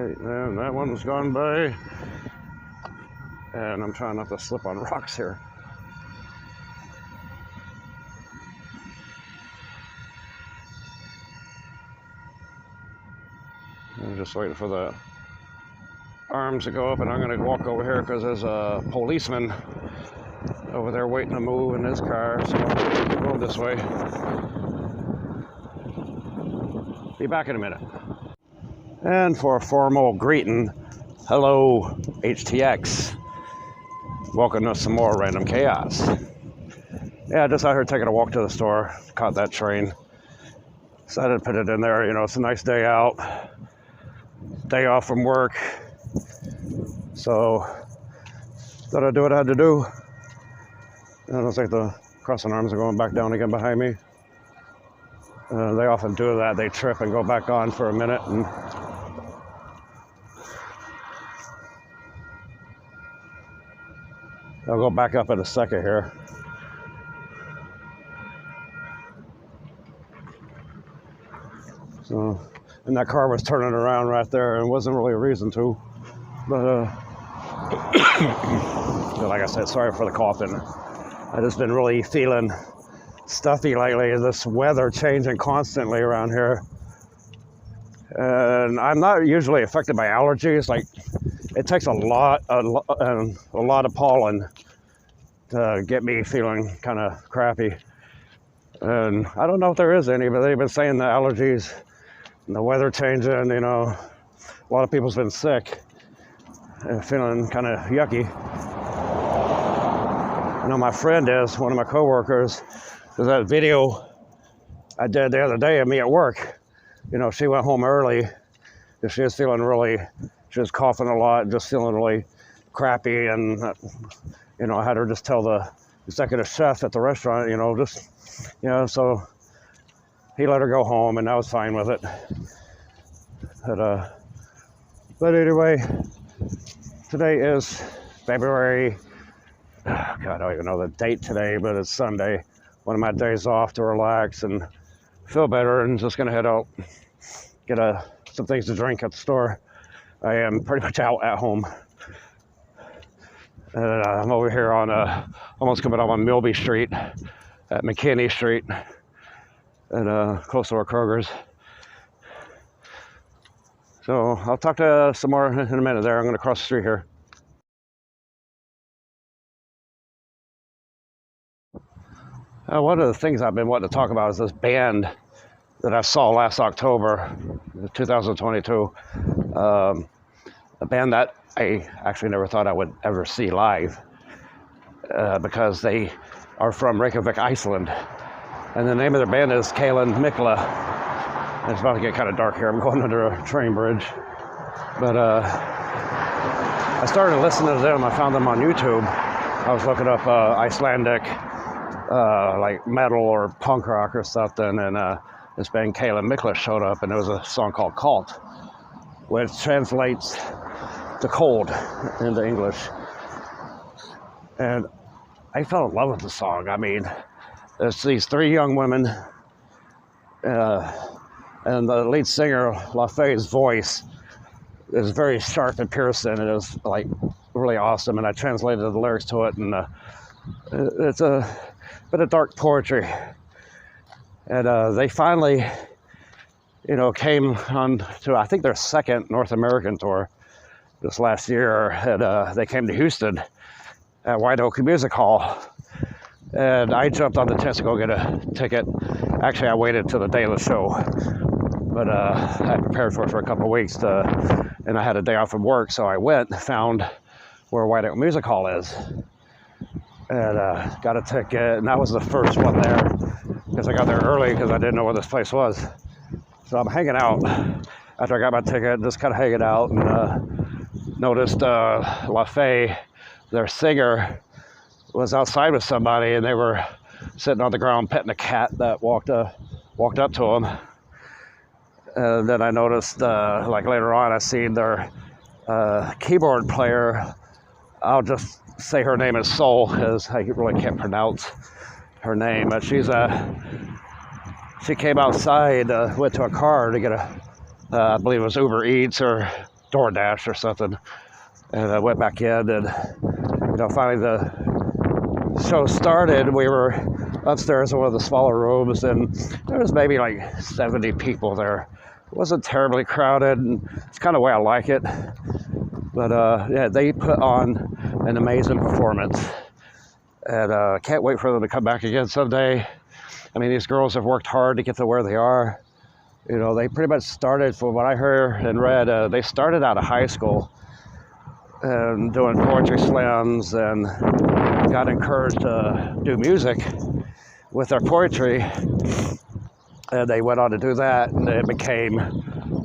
Alright, and that one's gone by. And I'm trying not to slip on rocks here. I'm just waiting for the arms to go up, and I'm going to walk over here because there's a policeman over there waiting to move in his car, so I'll go this way. Be back in a minute. And for a formal greeting, hello HTX. Welcome to some more random chaos. Yeah, just out here taking a walk to the store, caught that train. Decided to put it in there, you know, it's a nice day out. Day off from work. So, thought I'd do what I had to do. And it looks like the crossing arms are going back down again behind me. They often do that. They trip and go back on for a minute. And I'll go back up in a second here. So, and that car was turning around right there, and wasn't really a reason to. But, like I said, sorry for the coughing. I've just been really feeling stuffy lately. This weather changing constantly around here. And I'm not usually affected by allergies. Like, it takes a lot of pollen to get me feeling kind of crappy. And I don't know if there is any, but they've been saying the allergies and the weather changing, you know, a lot of people's been sick and feeling kind of yucky. I know my friend is, one of my coworkers, there's that video I did the other day of me at work. You know, she went home early because she was feeling really, she was coughing a lot, just feeling really crappy. And, you know, I had her just tell the executive chef at the restaurant, you know, just, you know, so he let her go home, and I was fine with it. But anyway, today is February, God, I don't even know the date today, but it's Sunday. One of my days off to relax and feel better, and just gonna head out, get some things to drink at the store. I am pretty much out at home. And I'm over here on, almost coming up on Milby Street at McKinney Street, and close to our Kroger's. So I'll talk to some more in a minute there. I'm gonna cross the street here. One of the things I've been wanting to talk about is this band that I saw last October, 2022. A band that I actually never thought I would ever see live because they are from Reykjavik, Iceland. And the name of their band is Kælan Mikla. It's about to get kind of dark here. I'm going under a train bridge. But I started listening to them. I found them on YouTube. I was looking up Icelandic, like metal or punk rock or something, and this band Kælan Mikla showed up, and there was a song called Cult, which translates to cold into English. And I fell in love with the song. I mean, it's these three young women, and the lead singer, Laufey's voice is very sharp and piercing. It is like really awesome, and I translated the lyrics to it, and it's a bit of dark poetry. And they finally, you know, came on to, I think, their second North American tour this last year, and they came to Houston at White Oak Music Hall. And I jumped on the chance to go get a ticket. Actually, I waited till the day of the show, but I prepared for it for a couple of weeks, and I had a day off from work, so I went and found where White Oak Music Hall is, and got a ticket, and that was the first one there, because I got there early because I didn't know where this place was. So I'm hanging out after I got my ticket, just kind of hanging out, and noticed Laufey, their singer, was outside with somebody, and they were sitting on the ground petting a cat that walked up to them. And then I noticed, like later on, I seen their keyboard player. I'll just say her name is Sol, because I really can't pronounce her name. But she came outside, went to a car to get I believe it was Uber Eats or DoorDash or something. And I went back in, and finally the show started. We were upstairs in one of the smaller rooms, and there was maybe like 70 people there. It wasn't terribly crowded, and it's kind of the way I like it. But yeah, they put on an amazing performance, and can't wait for them to come back again someday. I mean, these girls have worked hard to get to where they are. They pretty much started, from what I heard and read, they started out of high school and doing poetry slams, and got encouraged to do music with their poetry. And they went on to do that, and it became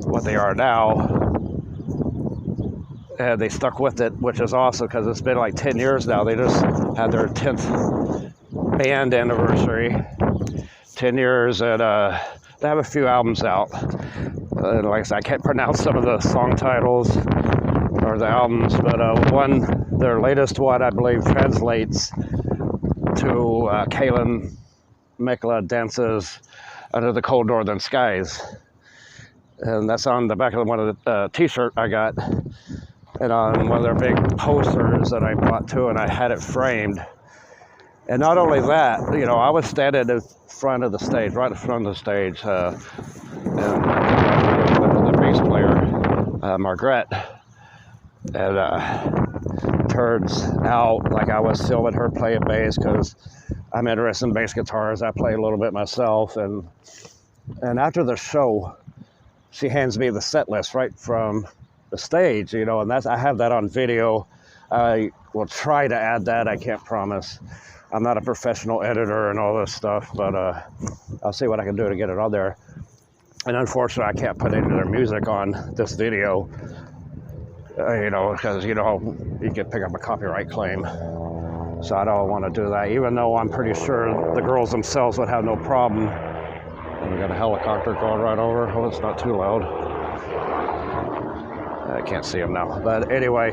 what they are now. And they stuck with it, which is awesome, because it's been like 10 years now. They just had their 10th band anniversary. 10 years, and they have a few albums out. Like I said, I can't pronounce some of the song titles or the albums, but their latest one, I believe, translates to Kælan Mikla dances under the cold northern skies. And that's on the back of one of the t-shirt I got, and on one of their big posters that I bought too, and I had it framed. And not only that, I was standing in front of the stage, right in front of the stage, and the bass player, Margrét, and turns out like I was filming her playing bass, because I'm interested in bass guitars. I play a little bit myself, and after the show, she hands me the set list right from the stage, and I have that on video. I will try to add that. I can't promise. I'm not a professional editor and all this stuff, but I'll see what I can do to get it on there. And unfortunately, I can't put any of their music on this video, because you can pick up a copyright claim. So I don't want to do that, even though I'm pretty sure the girls themselves would have no problem. And we got a helicopter going right over. Oh, it's not too loud. I can't see them now. But anyway,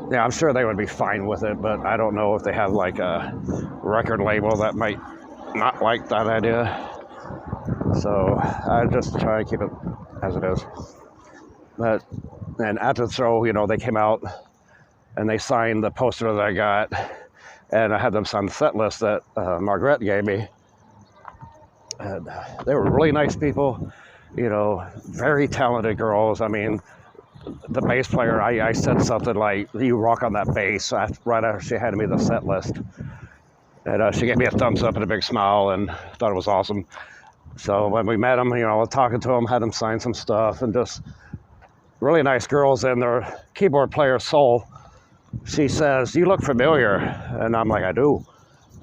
yeah, I'm sure they would be fine with it, but I don't know if they have like a record label that might not like that idea. So I just try to keep it as it is. But and after the show, they came out and they signed the poster that I got, and I had them sign the set list that Margrét gave me. And they were really nice people, very talented girls. I mean, the bass player, I said something like, "You rock on that bass," right after she handed me the set list. And she gave me a thumbs up and a big smile, and thought it was awesome. So when we met them, I was talking to them, had them sign some stuff, and just really nice girls. And their keyboard player, Sol, she says, "You look familiar." And I'm like, "I do."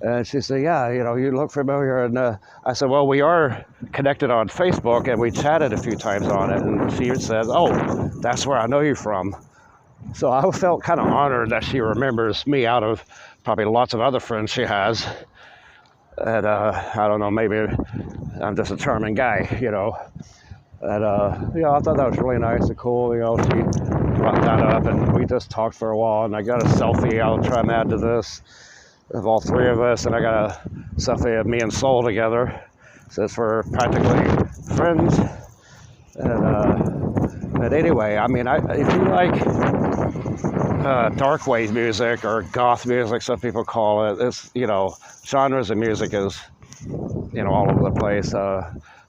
And she said, "Yeah, you look familiar." And I said, "Well, we are connected on Facebook, and we chatted a few times on it." And she says, "Oh, that's where I know you from." So I felt kind of honored that she remembers me out of probably lots of other friends she has. And I don't know, maybe I'm just a charming guy, And I thought that was really nice and cool. She brought that up, and we just talked for a while. And I got a selfie I'll try and add to this of all three of us, and I got a selfie of me and Sol together, since we're practically friends. And but anyway, I mean, if you like dark wave music or goth music, some people call it, it's genres of music is all over the place,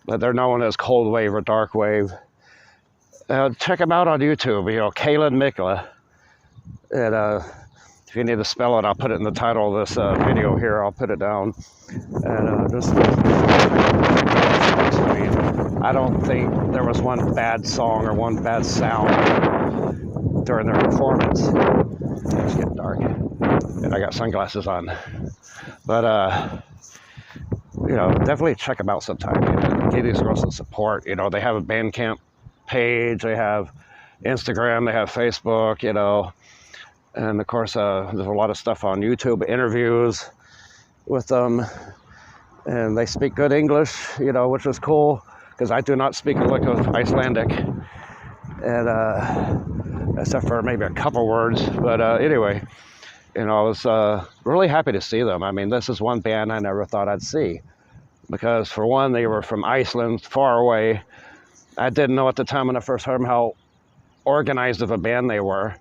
but they're known as cold wave or dark wave. Check them out on YouTube. Kælan Mikla, and if you need to spell it, I'll put it in the title of this video here. I'll put it down. And I don't think there was one bad song or one bad sound during their performance. It's getting dark, and I got sunglasses on. But definitely check them out sometime. Give these girls some support. They have a Bandcamp page, they have Instagram, they have Facebook. And of course, there's a lot of stuff on YouTube, interviews with them, and they speak good English, which is cool, because I do not speak a lick of Icelandic, and except for maybe a couple words. But anyway, I was really happy to see them. I mean, this is one band I never thought I'd see, because for one, they were from Iceland, far away. I didn't know at the time when I first heard them how organized of a band they were.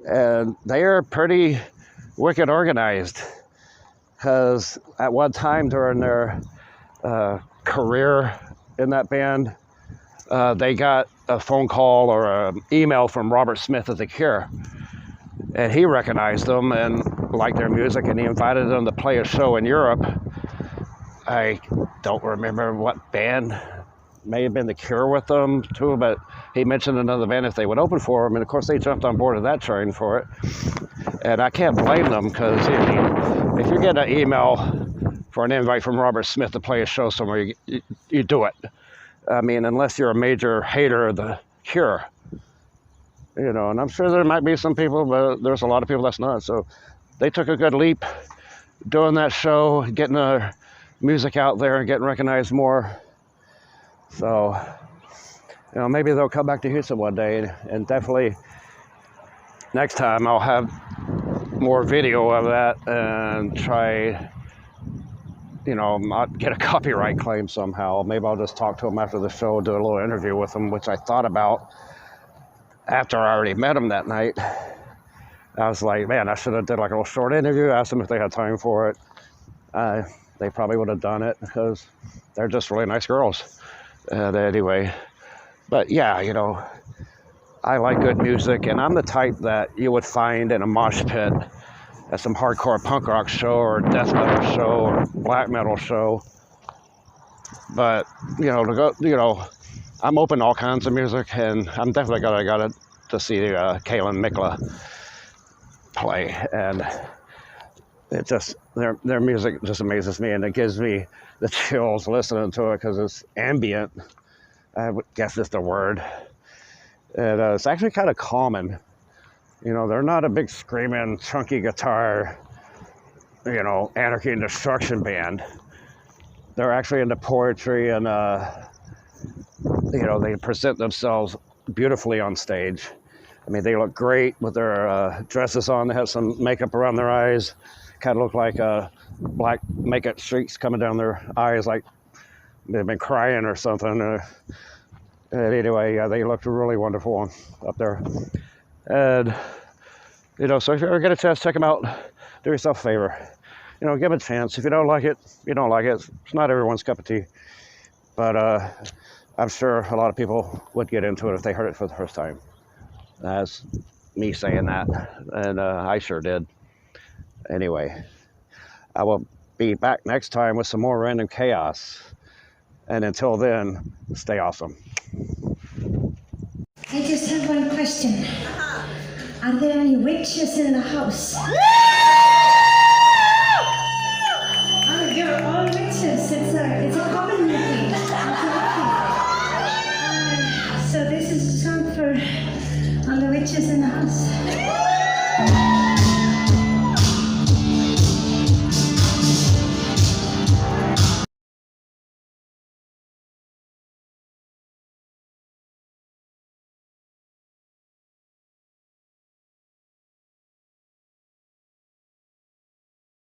And they are pretty wicked organized, because at one time during their career in that band, they got a phone call or an email from Robert Smith of The Cure, and he recognized them and liked their music, and he invited them to play a show in Europe. I don't remember what band, may have been The Cure with them too, but he mentioned another band if they would open for him, and of course they jumped on board of that train for it. And I can't blame them, because if you get an email for an invite from Robert Smith to play a show somewhere, you do it. I mean, unless you're a major hater of The Cure, you know, and I'm sure there might be some people, but there's a lot of people that's not. So they took a good leap doing that show, getting their music out there and getting recognized more. So, you know, maybe they'll come back to Houston one day, and definitely next time I'll have more video of that and try, you know, not get a copyright claim somehow. Maybe I'll just talk to them after the show, do a little interview with them, which I thought about after I already met them that night. I was like, man, I should have did like a little short interview, asked them if they had time for it. They probably would have done it, because they're just really nice girls. And anyway, but yeah, you know, I like good music, and I'm the type that you would find in a mosh pit at some hardcore punk rock show or death metal show or black metal show. But, you know, to go, you know, I'm open to all kinds of music, and I'm definitely got to see Kælan Mikla play, and it just, their music just amazes me, and it gives me the chills listening to it, because it's ambient, I would guess is the word. And it's actually kind of calming. You know, they're not a big screaming, chunky guitar, you know, anarchy and destruction band. They're actually into poetry, and, you know, they present themselves beautifully on stage. I mean, they look great with their dresses on. They have some makeup around their eyes. Kind of look like black makeup streaks coming down their eyes, like they've been crying or something. And anyway, yeah, they looked really wonderful up there. And, you know, so if you ever get a chance, check them out. Do yourself a favor. You know, give them a chance. If you don't like it, you don't like it. It's not everyone's cup of tea. But I'm sure a lot of people would get into it if they heard it for the first time. That's me saying that. And I sure did. Anyway, I will be back next time with some more random chaos. And until then, stay awesome. I just have one question. Are there any witches in the house? Oh, you're all witches. It's a common thing. So this is a song for all the witches in the house.